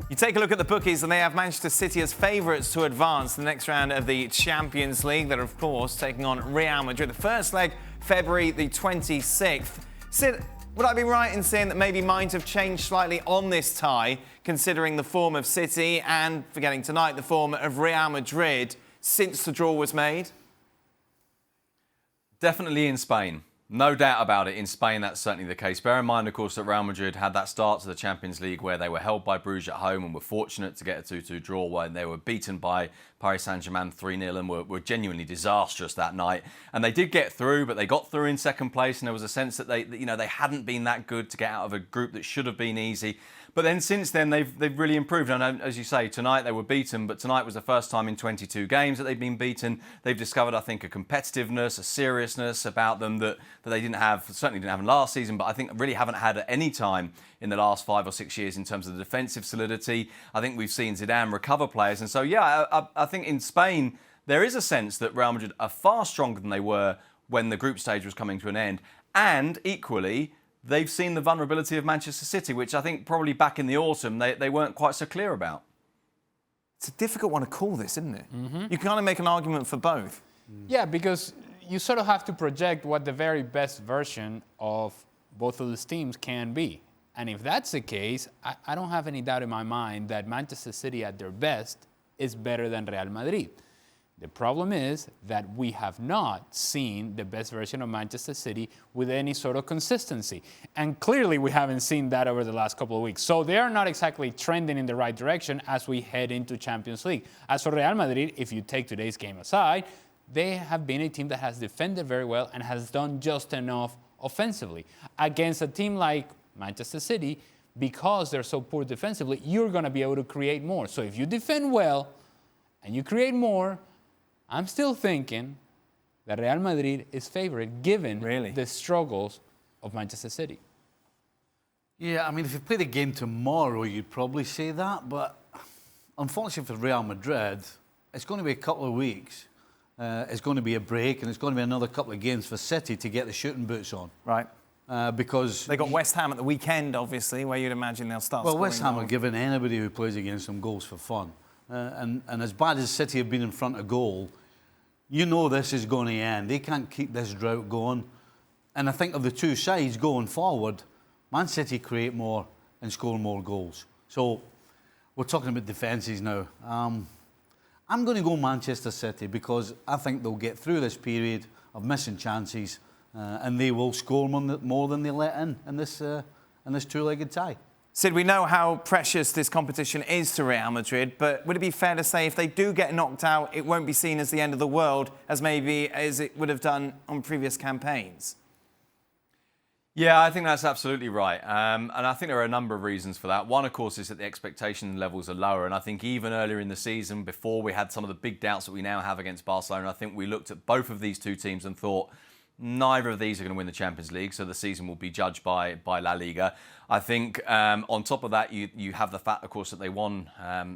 You take a look at the bookies and they have Manchester City as favourites to advance to the next round of the Champions League. They're, of course, taking on Real Madrid. The first leg, February the 26th. Sid, would I be right in saying that maybe minds have changed slightly on this tie, considering the form of City and, forgetting tonight, the form of Real Madrid since the draw was made? Definitely in Spain. No doubt about it. In Spain, that's certainly the case. Bear in mind, of course, that Real Madrid had that start to the Champions League where they were held by Bruges at home and were fortunate to get a 2-2 draw when they were beaten by Paris Saint-Germain 3-0 and were genuinely disastrous that night. And they did get through, but they got through in second place, and there was a sense that they hadn't been that good to get out of a group that should have been easy. But then since then, they've really improved. And as you say, tonight they were beaten, but tonight was the first time in 22 games that they've been beaten. They've discovered, I think, a competitiveness, a seriousness about them that they certainly didn't have last season, but I think really haven't had at any time in the last 5 or 6 years in terms of the defensive solidity. I think we've seen Zidane recover players. And so, yeah, I think in Spain, there is a sense that Real Madrid are far stronger than they were when the group stage was coming to an end. And equally, they've seen the vulnerability of Manchester City, which I think probably back in the autumn they weren't quite so clear about. It's a difficult one to call this, isn't it? Mm-hmm. You can kind of make an argument for both. Yeah, because you sort of have to project what the very best version of both of these teams can be. And if that's the case, I don't have any doubt in my mind that Manchester City at their best is better than Real Madrid. The problem is that we have not seen the best version of Manchester City with any sort of consistency. And clearly we haven't seen that over the last couple of weeks. So they are not exactly trending in the right direction as we head into Champions League. As for Real Madrid, if you take today's game aside, they have been a team that has defended very well and has done just enough offensively. Against a team like Manchester City, because they're so poor defensively, you're going to be able to create more. So if you defend well and you create more, I'm still thinking that Real Madrid is favourite given the struggles of Manchester City. Yeah, I mean, if you play the game tomorrow, you'd probably say that. But unfortunately for Real Madrid, it's going to be a couple of weeks. It's going to be a break, and it's going to be another couple of games for City to get the shooting boots on. Right. Because they got West Ham at the weekend, obviously, where you'd imagine they'll start scoring. Well, West Ham are giving anybody who plays against them goals for fun. And as bad as City have been in front of goal, you know this is going to end. They can't keep this drought going. And I think of the two sides going forward, Man City create more and score more goals. So we're talking about defences now. I'm going to go Manchester City because I think they'll get through this period of missing chances and they will score more than they let in this two-legged tie. Sid, we know how precious this competition is to Real Madrid, but would it be fair to say if they do get knocked out, it won't be seen as the end of the world as it would have done on previous campaigns? Yeah, I think that's absolutely right. And I think there are a number of reasons for that. One, of course, is that the expectation levels are lower. And I think even earlier in the season, before we had some of the big doubts that we now have against Barcelona, I think we looked at both of these two teams and thought, neither of these are going to win the Champions League, so the season will be judged by La Liga. I think on top of that, you have the fact, of course, that they won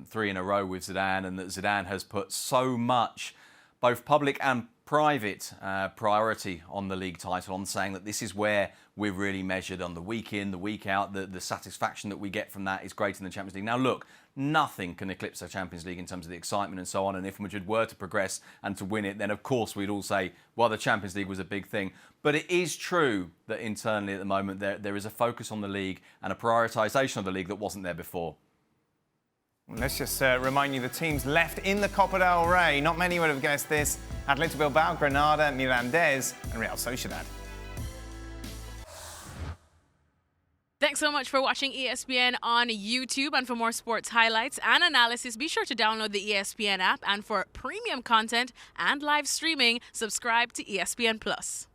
3 in a row with Zidane, and that Zidane has put so much, both public and private priority on the league title, on saying that this is where we're really measured on the week in, the week out. The satisfaction that we get from that is greater than the Champions League. Now, look, nothing can eclipse the Champions League in terms of the excitement and so on. And if Madrid were to progress and to win it, then of course we'd all say, well, the Champions League was a big thing. But it is true that internally at the moment there is a focus on the league and a prioritisation of the league that wasn't there before. Let's just remind you the teams left in the Copa del Rey. Not many would have guessed this. Athletic Bilbao, Granada, Mirandés and Real Sociedad. Thanks so much for watching ESPN on YouTube. And for more sports highlights and analysis, be sure to download the ESPN app. And for premium content and live streaming, subscribe to ESPN+.